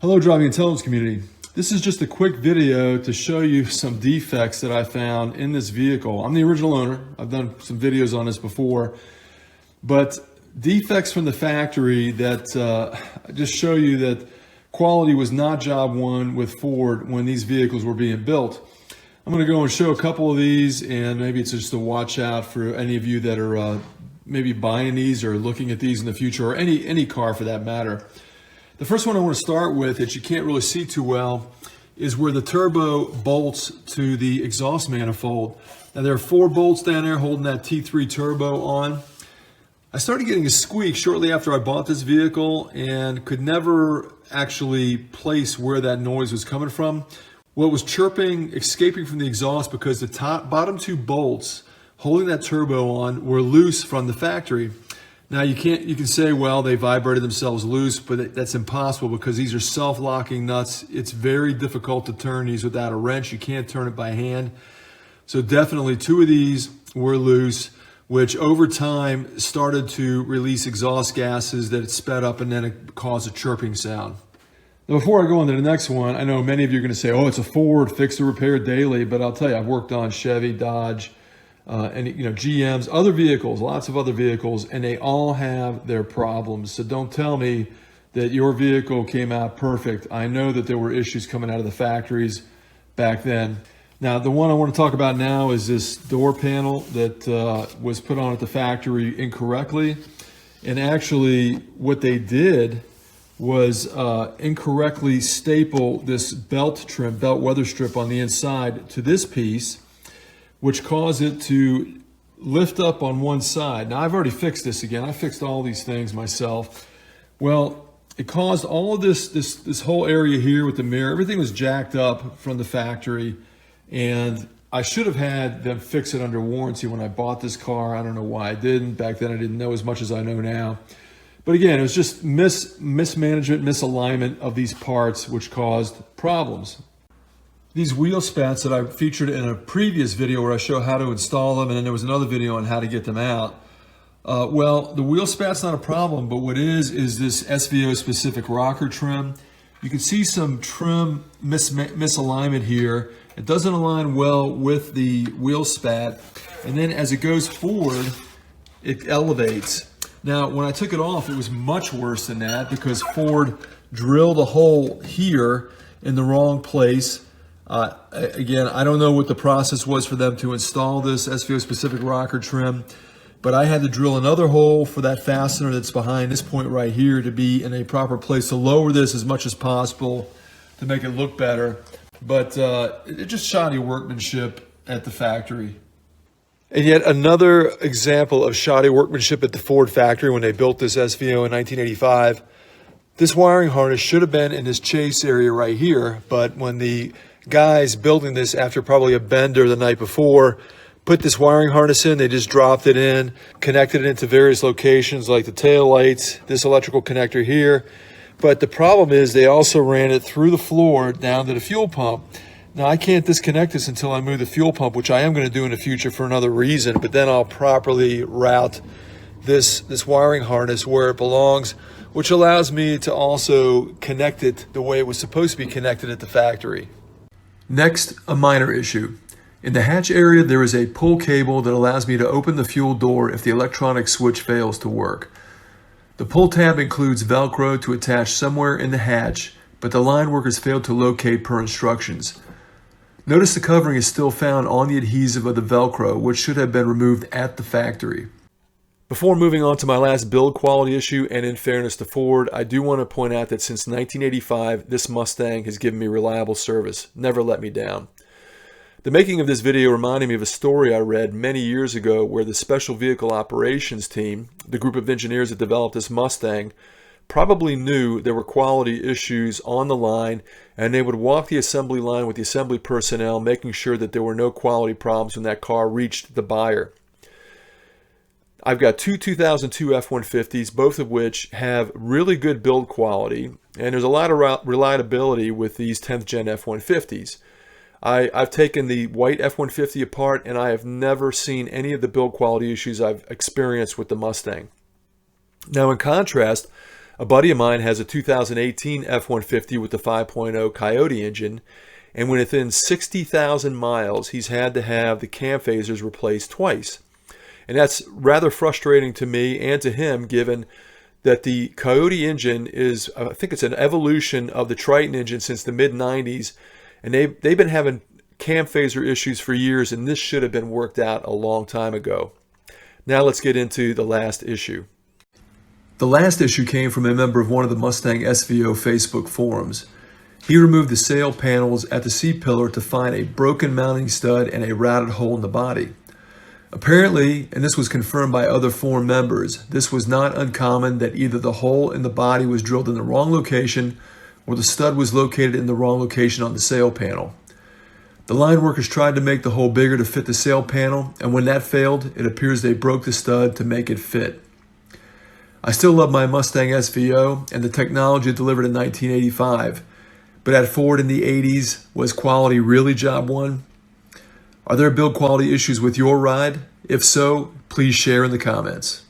Hello, driving intelligence community. This is just a quick video to show you some defects that I found in this vehicle. I'm the original owner. I've done some videos on this before, but defects from the factory that just show you that quality was not job one with Ford when these vehicles were being built. I'm going to go and show a couple of these, and maybe it's just a watch out for any of you that are maybe buying these or looking at these in the future, or any car for that matter. The first one I want to start with that you can't really see too well is where the turbo bolts to the exhaust manifold. Now there are 4 bolts down there holding that T3 turbo on. I started getting a squeak shortly after I bought this vehicle and could never actually place where that noise was coming from. Well, it was chirping, escaping from the exhaust because the bottom 2 bolts holding that turbo on were loose from the factory. Now you can say, well, they vibrated themselves loose, but that's impossible because these are self-locking nuts. It's very difficult to turn these without a wrench. You can't turn it by hand. So definitely 2 of these were loose, which over time started to release exhaust gases that it sped up, and then it caused a chirping sound. Now, before I go on to the next one, I know many of you are going to say, oh, it's a Ford, fix or repair daily, but I'll tell you, I've worked on Chevy, Dodge, and GMs, other vehicles, lots of other vehicles, and they all have their problems. So don't tell me that your vehicle came out perfect. I know that there were issues coming out of the factories back then. Now, the one I want to talk about now is this door panel that was put on at the factory incorrectly. And actually what they did was incorrectly staple this belt weather strip on the inside to this piece, which caused it to lift up on one side. Now, I've already fixed this again. I fixed all these things myself. Well, it caused all of this whole area here with the mirror. Everything was jacked up from the factory, and I should have had them fix it under warranty when I bought this car. I don't know why I didn't. Back then, I didn't know as much as I know now. But again, it was just mismanagement, misalignment of these parts, which caused problems. These wheel spats that I featured in a previous video where I show how to install them, and then there was another video on how to get them out. Well, the wheel spat's not a problem, but what is this SVO specific rocker trim. You can see some trim misalignment here. It doesn't align well with the wheel spat, and then as it goes forward, it elevates. Now, when I took it off, it was much worse than that because Ford drilled a hole here in the wrong place. Again, I don't know what the process was for them to install this SVO specific rocker trim, but I had to drill another hole for that fastener that's behind this point right here to be in a proper place to lower this as much as possible to make it look better. But it's just shoddy workmanship at the factory. And yet another example of shoddy workmanship at the Ford factory when they built this SVO in 1985. This wiring harness should have been in this chase area right here, but when the guys building this after probably a bender the night before put this wiring harness in, they just dropped it in, connected it into various locations like the tail lights, this electrical connector here. But the problem is they also ran it through the floor down to the fuel pump. Now I can't disconnect this until I move the fuel pump, which I am going to do in the future for another reason, but then I'll properly route this wiring harness where it belongs, which allows me to also connect it the way it was supposed to be connected at the factory. Next, a minor issue. In the hatch area, there is a pull cable that allows me to open the fuel door if the electronic switch fails to work. The pull tab includes Velcro to attach somewhere in the hatch, but the line workers failed to locate per instructions. Notice the covering is still found on the adhesive of the Velcro, which should have been removed at the factory. Before moving on to my last build quality issue, and in fairness to Ford, I do want to point out that since 1985, this Mustang has given me reliable service, never let me down. The making of this video reminded me of a story I read many years ago where the Special Vehicle Operations team, the group of engineers that developed this Mustang, probably knew there were quality issues on the line, and they would walk the assembly line with the assembly personnel, making sure that there were no quality problems when that car reached the buyer. I've got 2 2002 F150s, both of which have really good build quality, and there's a lot of reliability with these 10th gen F150s. I've taken the white F150 apart, and I have never seen any of the build quality issues I've experienced with the Mustang. Now, in contrast, A buddy of mine has a 2018 F-150 with the 5.0 Coyote engine, and within 60,000 miles, he's had to have the cam phasers replaced twice. And that's rather frustrating to me and to him, given that the Coyote engine is, I think it's an evolution of the Triton engine since the mid-90s, and they've been having cam phaser issues for years, and this should have been worked out a long time ago. Now let's get into the last issue. The last issue came from a member of one of the Mustang SVO Facebook forums. He removed the sail panels at the C-pillar to find a broken mounting stud and a routed hole in the body. Apparently, and this was confirmed by other forum members, this was not uncommon that either the hole in the body was drilled in the wrong location or the stud was located in the wrong location on the sail panel. The line workers tried to make the hole bigger to fit the sail panel, and when that failed, it appears they broke the stud to make it fit. I still love my Mustang SVO and the technology it delivered in 1985, but at Ford in the 80s, was quality really job one? Are there build quality issues with your ride? If so, please share in the comments.